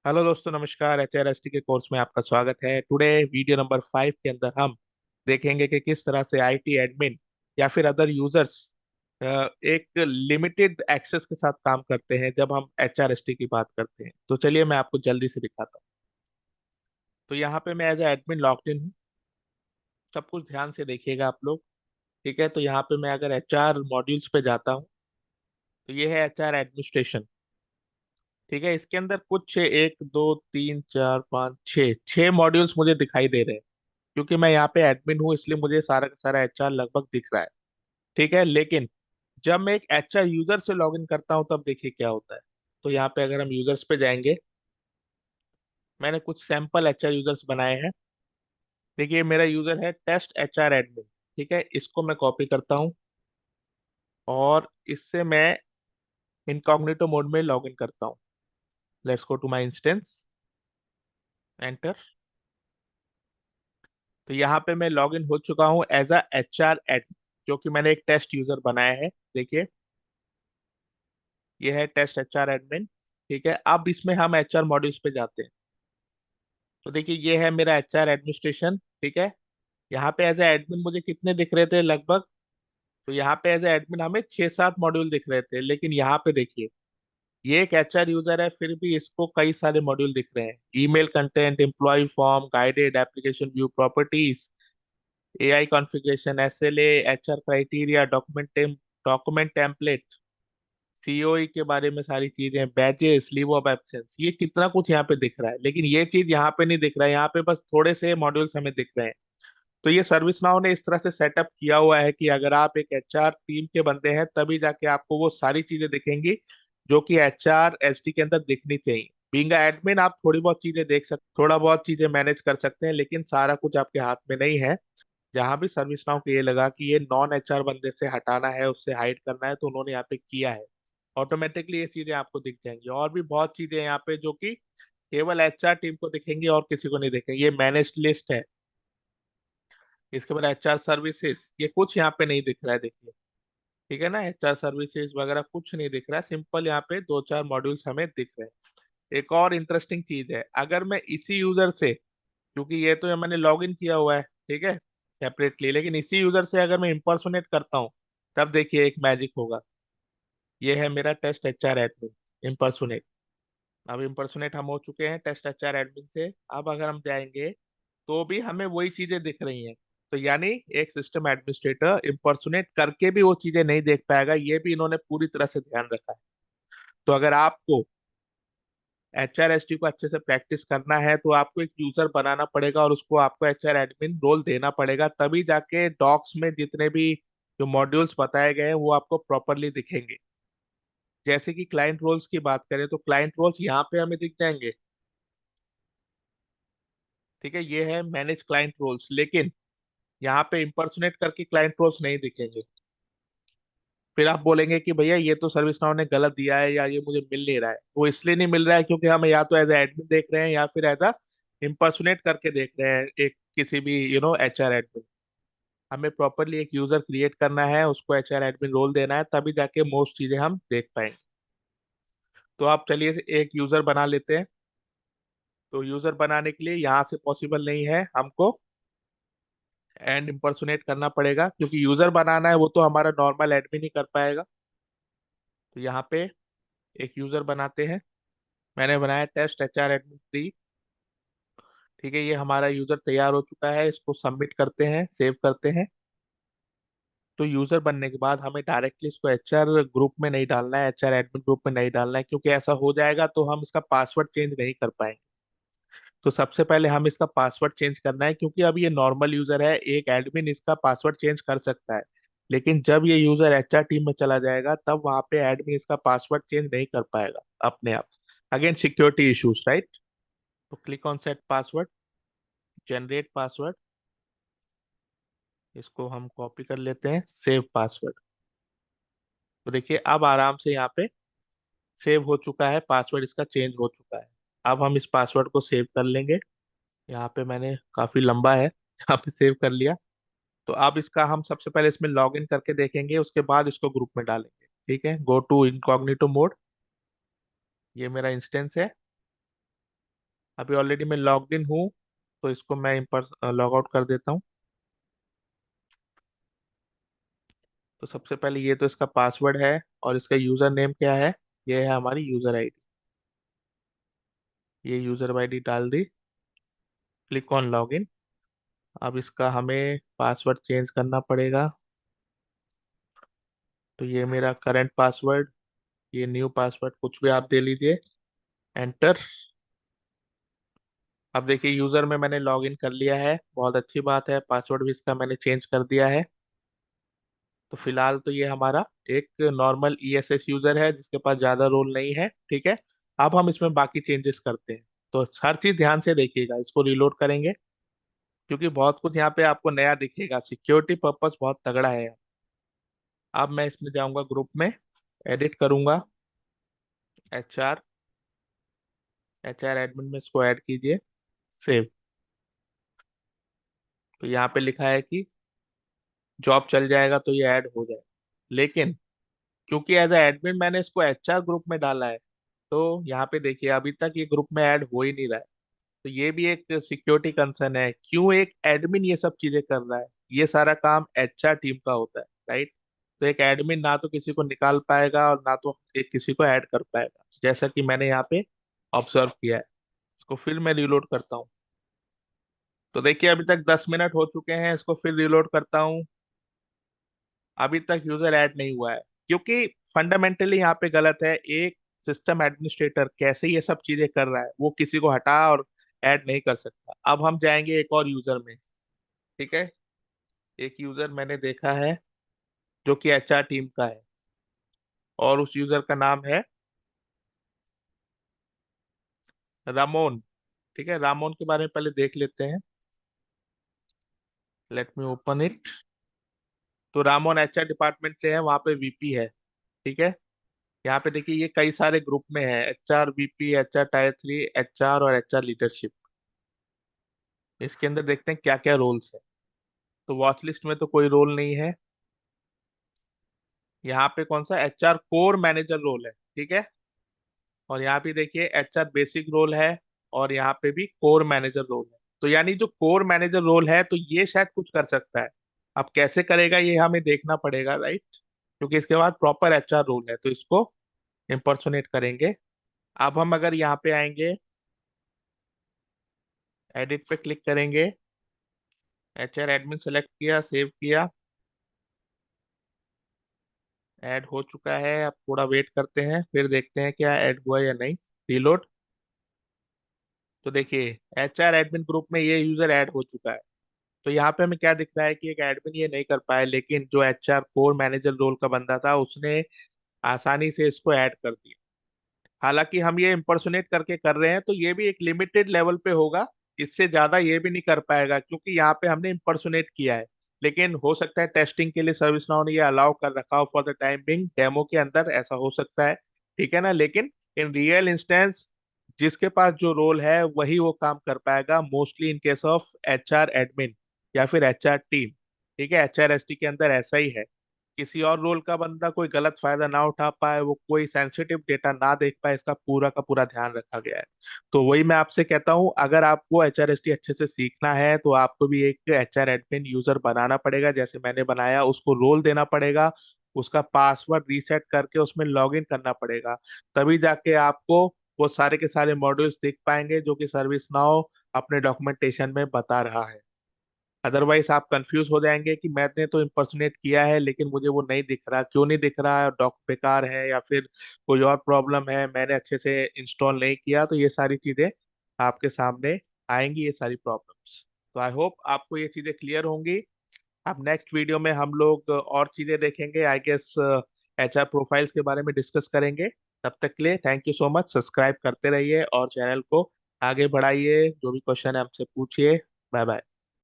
Hello दोस्तों, नमस्कार। HRST के कोर्स में आपका स्वागत है। टुडे वीडियो नंबर 5 के अंदर हम देखेंगे कि किस तरह से IT एडमिन या फिर अदर यूजर्स एक लिमिटेड एक्सेस के साथ काम करते हैं जब हम HRST की बात करते हैं। तो चलिए मैं आपको जल्दी से दिखाता हूँ। तो यहाँ पे मैं as a admin logged in हूँ। सब कुछ ध्यान से देखिएगा आप लोग। ठीक है, तो यहाँ पे मैं अगर HR मॉड्यूल्स पे जाता हूँ तो ये है HR एडमिनिस्ट्रेशन। ठीक है, इसके अंदर कुछ 1 2 3 4 5 6 मॉड्यूल्स मुझे दिखाई दे रहे हैं। क्योंकि मैं यहाँ पे एडमिन हूँ इसलिए मुझे सारा का सारा HR लगभग दिख रहा है। ठीक है, लेकिन जब मैं एक HR यूजर से लॉग इन करता हूँ तब देखिए क्या होता है। तो यहाँ पे अगर हम यूजर्स पे जाएंगे, मैंने कुछ सैंपल HR यूजर्स बनाए हैं। देखिए मेरा यूजर है टेस्ट HR एडमिन। ठीक है, इसको मैं कॉपी करता हूँ और इससे मैं इनकॉग्निटो मोड में लॉग इन करता हूँ। Let's go to my instance, enter. तो यहाँ पे मैं लॉग इन हो चुका हूँ एज अ HR एडमिन, जो कि मैंने एक टेस्ट यूजर बनाया है। देखिए ये है टेस्ट HR एडमिन। ठीक है, अब इसमें हम HR मॉड्यूल्स पे जाते हैं। तो देखिए ये है मेरा HR एडमिनिस्ट्रेशन। ठीक है, यहाँ पे एज ए एडमिन मुझे कितने दिख रहे थे लगभग। तो यहाँ पे एज ए एडमिन हमें 6 7 मॉड्यूल दिख रहे थे, लेकिन यहाँ पे देखिए ये एक HR यूजर है फिर भी इसको कई सारे मॉड्यूल दिख रहे हैं। Email content, employ form, guided application view, properties, AI configuration, SLA, HR criteria, document template, COE के बारे में सारी चीजें, बैजेस, लीव ऑफ एब्सेंस, ये कितना कुछ यहाँ पे दिख रहा है। लेकिन ये चीज यहाँ पे नहीं दिख रहा है, यहाँ पे बस थोड़े से मॉड्यूल्स हमें दिख रहे हैं। तो ये सर्विस नाउ ने इस तरह से सेटअप किया हुआ है कि अगर आप एक HR टीम के बंदे हैं तभी जाके आपको वो सारी चीजें दिखेंगी जो कि HRSD के अंदर दिखनी चाहिए। बीइंग एडमिन आप थोड़ी बहुत चीजें देख सकते, थोड़ा बहुत चीजें मैनेज कर सकते हैं, लेकिन सारा कुछ आपके हाथ में नहीं है। जहां भी सर्विस नाउ को ये लगा कि ये नॉन HR बंदे से हटाना है, उससे हाइड करना है, तो उन्होंने यहाँ पे किया है। ऑटोमेटिकली ये चीजें आपको दिख जाएंगी। और भी बहुत चीजें यहाँ पे जो कि केवल HR टीम को दिखेंगी और किसी को नहीं दिखेंगी। ये मैनेज्ड लिस्ट है। इसके बाद HR सर्विसेज, ये कुछ यहाँ पे नहीं दिख रहा है, देखिए। ठीक है ना, HR सर्विसेज वगैरह कुछ नहीं दिख रहा है। सिंपल यहाँ पे 2 4 मॉड्यूल्स हमें दिख रहे हैं। एक और इंटरेस्टिंग चीज है, अगर मैं इसी यूजर से, क्योंकि ये तो मैंने लॉग इन किया हुआ है, ठीक है, सेपरेटली, लेकिन इसी यूजर से अगर मैं इम्पर्सोनेट करता हूँ तब देखिए एक मैजिक होगा। ये है मेरा टेस्ट HR एडमिन इम्पर्सोनेट। अब इम्पर्सोनेट हम हो चुके हैं टेस्ट HR एडमिन से। अब अगर हम जाएंगे तो भी हमें वही चीजें दिख रही हैं। तो यानी एक सिस्टम एडमिनिस्ट्रेटर इम्पर्सोनेट करके भी वो चीजें नहीं देख पाएगा, ये भी इन्होंने पूरी तरह से ध्यान रखा है। तो अगर आपको HRSD को अच्छे से प्रैक्टिस करना है तो आपको एक यूजर बनाना पड़ेगा और उसको आपको HR एडमिन रोल देना पड़ेगा, तभी जाके डॉक्स में जितने भी जो मॉड्यूल्स बताए गए हैं वो आपको प्रॉपरली दिखेंगे। जैसे कि क्लाइंट रोल्स की बात करें तो क्लाइंट रोल्स यहाँ पे हमें दिख जाएंगे। ठीक है, ये है मैनेज क्लाइंट रोल्स, लेकिन यहाँ पे इम्पर्सोनेट करके क्लाइंट रोल्स नहीं दिखेंगे। फिर आप बोलेंगे कि भैया ये तो सर्विस नाउ ने गलत दिया है या ये मुझे मिल नहीं रहा है। वो इसलिए नहीं मिल रहा है क्योंकि हम या तो एज एडमिन देख रहे हैं या फिर एज अ इम्पर्सोनेट करके देख रहे हैं एक किसी भी HR एडमिन। हमें प्रॉपरली एक यूजर क्रिएट करना है, उसको HR एडमिन रोल देना है, तभी जाके मोस्ट चीजें हम देख पाएंगे। तो आप चलिए एक यूजर बना लेते हैं। तो यूजर बनाने के लिए यहाँ से पॉसिबल नहीं है हमको, एंड इम्पर्सोनेट करना पड़ेगा, क्योंकि यूजर बनाना है वो तो हमारा नॉर्मल एडमिन ही कर पाएगा। तो यहाँ पे एक यूजर बनाते हैं। मैंने बनाया टेस्ट HR एडमिन 3। ठीक है, ये हमारा यूजर तैयार हो चुका है। इसको सबमिट करते हैं, सेव करते हैं। तो यूजर बनने के बाद हमें डायरेक्टली इसको HR ग्रुप में नहीं डालना है, HR एडमिन ग्रुप में नहीं डालना है, क्योंकि ऐसा हो जाएगा तो हम इसका पासवर्ड चेंज नहीं कर पाएंगे। तो सबसे पहले हम इसका पासवर्ड चेंज करना है, क्योंकि अब ये नॉर्मल यूजर है, एक एडमिन इसका पासवर्ड चेंज कर सकता है। लेकिन जब ये यूजर HR टीम में चला जाएगा तब वहां पे एडमिन इसका पासवर्ड चेंज नहीं कर पाएगा अपने आप। Again security issues, right. तो click on set password, generate password. इसको हम कॉपी कर लेते हैं, सेव पासवर्ड। तो देखिए अब आराम से यहाँ पे सेव हो चुका है, पासवर्ड इसका चेंज हो चुका है। अब हम इस पासवर्ड को सेव कर लेंगे। यहाँ पे मैंने काफी लंबा है, यहाँ पे सेव कर लिया। तो अब इसका हम सबसे पहले इसमें लॉग इन करके देखेंगे, उसके बाद इसको ग्रुप में डालेंगे। ठीक है, गो टू इनकॉग्निटो मोड। ये मेरा इंस्टेंस है। अभी ऑलरेडी मैं लॉग्ड इन हूँ, तो इसको मैं लॉग आउट कर देता हूँ। तो सबसे पहले ये तो इसका पासवर्ड है, और इसका यूजर नेम क्या है? ये है हमारी यूजर आईडी। ये यूजर आईडी डाल दी। Click on login. अब इसका हमें पासवर्ड चेंज करना पड़ेगा। तो ये मेरा करंट पासवर्ड, ये न्यू पासवर्ड, कुछ भी आप दे लीजिए। एंटर। अब देखिए यूजर में मैंने लॉगिन कर लिया है, बहुत अच्छी बात है। पासवर्ड भी इसका मैंने चेंज कर दिया है। तो फिलहाल तो ये हमारा एक नॉर्मल ईएसएस यूजर है, जिसके पास ज्यादा रोल नहीं है, ठीक है। अब हम इसमें बाकी चेंजेस करते हैं। तो हर चीज ध्यान से देखिएगा, इसको रिलोड करेंगे, क्योंकि बहुत कुछ यहाँ पे आपको नया दिखेगा। सिक्योरिटी पर्पस बहुत तगड़ा है। अब मैं इसमें जाऊंगा, ग्रुप में एडिट करूंगा। एचआर, एचआर एडमिन में इसको ऐड कीजिए। सेव। तो यहाँ पे लिखा है कि जॉब चल जाएगा, तो ये ऐड हो जाए। लेकिन क्योंकि एज ए एडमिन मैंने इसको एचआर ग्रुप में डाला है, तो यहाँ पे देखिए अभी तक ये ग्रुप में ऐड हो ही नहीं रहा है। तो ये भी एक सिक्योरिटी कंसर्न है, क्यों एक एडमिन ये सब चीजें कर रहा है? ये सारा काम एचआर टीम का होता है, राइट। तो एक एडमिन ना तो किसी को निकाल पाएगा, और ना तो एक किसी को ऐड कर पाएगा, जैसा कि मैंने यहाँ पे ऑब्जर्व किया है। इसको फिर मैं रिलोड करता हूँ। तो देखिए अभी तक 10 मिनट हो चुके हैं, इसको फिर रिलोड करता हूँ। अभी तक यूजर ऐड नहीं हुआ है, क्योंकि फंडामेंटली यहाँ पे गलत है। एक सिस्टम एडमिनिस्ट्रेटर कैसे ये सब चीजें कर रहा है, वो किसी को हटा और ऐड नहीं कर सकता। अब हम जाएंगे एक और यूजर में, ठीक है। एक यूजर मैंने देखा है, जो कि एचआर टीम का है, और उस यूजर का नाम है रामोन। ठीक है, रामोन के बारे में पहले देख लेते हैं। Let me open it. तो रामोन एचआर डिपार्टमेंट से है, वहां पे वीपी है, ठीक है। यहाँ पे देखिए ये कई सारे ग्रुप में है, HR VP, HR tyre 3, HR और एचआर लीडरशिप। इसके अंदर देखते हैं क्या क्या रोल्स है। तो वॉच लिस्ट में तो कोई रोल नहीं है। यहाँ पे कौन सा एचआर कोर मैनेजर रोल है, ठीक है। और यहाँ पे देखिए एचआर बेसिक रोल है, और यहाँ पे भी कोर मैनेजर रोल है। तो यानी जो कोर मैनेजर रोल है, तो ये शायद कुछ कर सकता है। अब कैसे करेगा ये हमें देखना पड़ेगा, राइट। क्योंकि इसके बाद प्रॉपर एचआर रोल है, तो इसको इम्पर्सोनेट करेंगे। अब हम अगर यहाँ पे आएंगे, एडिट पे क्लिक करेंगे, एचआर एडमिन सेलेक्ट किया, सेव किया। ऐड हो चुका है। अब थोड़ा वेट करते हैं, फिर देखते हैं क्या ऐड हुआ या नहीं। रीलोड। तो देखिए एचआर एडमिन ग्रुप में ये यूजर ऐड हो चुका है। तो यहाँ पे हमें क्या दिख रहा है कि एक एडमिन ये नहीं कर पाया, लेकिन जो एचआर कोर मैनेजर रोल का बंदा था, उसने आसानी से इसको ऐड कर दिया। हालांकि हम ये इम्पर्सोनेट करके कर रहे हैं, तो ये भी एक लिमिटेड लेवल पे होगा। इससे ज्यादा ये भी नहीं कर पाएगा, क्योंकि यहाँ पे हमने इम्पर्सोनेट किया है। लेकिन हो सकता है टेस्टिंग के लिए सर्विस नाउ ने ये अलाउ कर रखा हो for the time being, demo के अंदर ऐसा हो सकता है, ठीक है ना। लेकिन इन रियल इंस्टेंस जिसके पास जो रोल है वही वो काम कर पाएगा, mostly in case of HR admin या फिर एचआर टीम। ठीक है, एचआरएसटी के अंदर ऐसा ही है। किसी और रोल का बंदा कोई गलत फायदा ना उठा पाए, वो कोई सेंसिटिव डेटा ना देख पाए, इसका पूरा का पूरा ध्यान रखा गया है। तो वही मैं आपसे कहता हूँ, अगर आपको एचआरएसटी अच्छे से सीखना है, तो आपको भी एक एचआर एडमिन यूजर बनाना पड़ेगा, जैसे मैंने बनाया। उसको रोल देना पड़ेगा, उसका पासवर्ड रीसेट करके उसमें लॉग इन करना पड़ेगा। तभी जाके आपको वो सारे के सारे मॉड्यूल्स दिख पाएंगे, जो कि सर्विस नाउ अपने डॉक्यूमेंटेशन में बता रहा है। अदरवाइज आप कंफ्यूज हो जाएंगे कि मैंने तो इम्पर्सोनेट किया है, लेकिन मुझे वो नहीं दिख रहा। क्यों नहीं दिख रहा है? डॉक बेकार है, या फिर कोई और प्रॉब्लम है, मैंने अच्छे से इंस्टॉल नहीं किया। तो ये सारी चीजें आपके सामने आएंगी, ये सारी प्रॉब्लम्स। तो आई होप आपको ये चीजें क्लियर होंगी। अब नेक्स्ट वीडियो में हम लोग और चीजें देखेंगे, आई गेस एचआर प्रोफाइल्स के बारे में डिस्कस करेंगे। तब तक के लिए thank you so much. Subscribe करते रहिए और चैनल को आगे बढ़ाइए। जो भी क्वेश्चन है हमसे पूछिए। Bye bye.